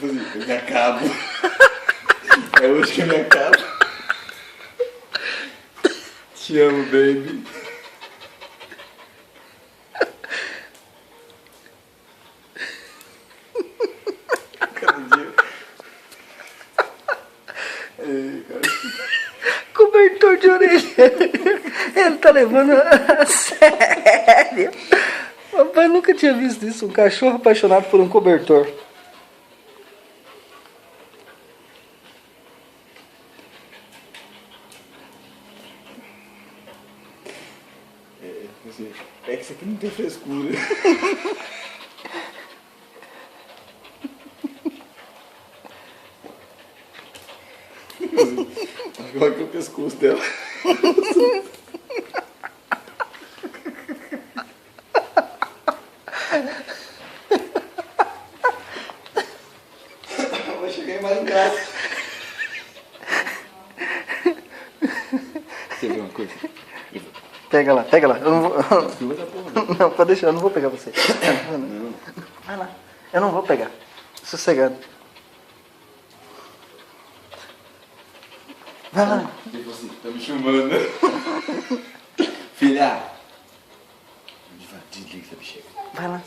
Eu me acabo. É hoje que eu me acabo. Te amo, baby. Cada dia. Ei, cara. Cobertor de orelha. Ele tá levando a sério. Papai nunca tinha visto isso. Um cachorro apaixonado por um cobertor. É que isso aqui não tem frescura. Agora que é o pescoço dela. Vai chegar mais em casa. Você viu uma coisa? Pega lá, pega lá. Eu não vou. Não, pode deixar, eu não vou pegar você. Não. Vai lá. Eu não vou pegar. Sossegado. Vai lá. Tipo assim, tá me chamando. Filha. Desliga essa bexiga. Vai lá.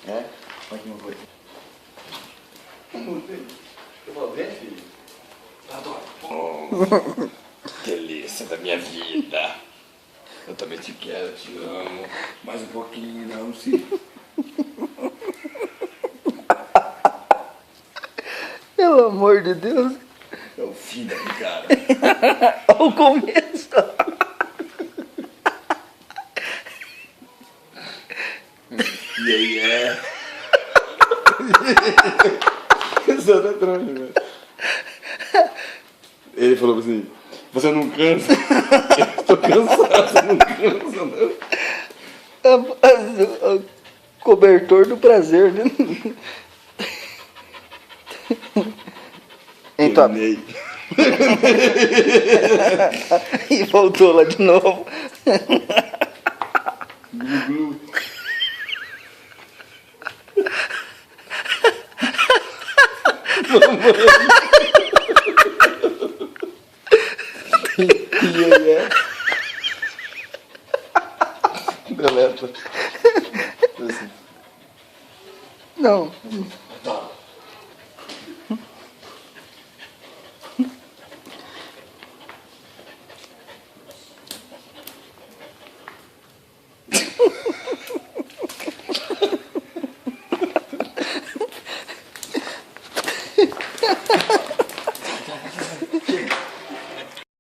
É? Olha que uma coisa. Eu vou ver, filho? Adoro. Oh, delícia da minha vida. Eu também te quero, te amo. Mais um pouquinho, não, sim. Pelo amor de Deus. É o fim da cara. Olha o começo. E aí é. Só tá troncho, velho. Ele falou assim: você não cansa? Eu tô cansado, você não cansa, não. Cobertor do prazer, né? Então. E voltou lá de novo. Glu-glu. E aí é? Deleta. Não.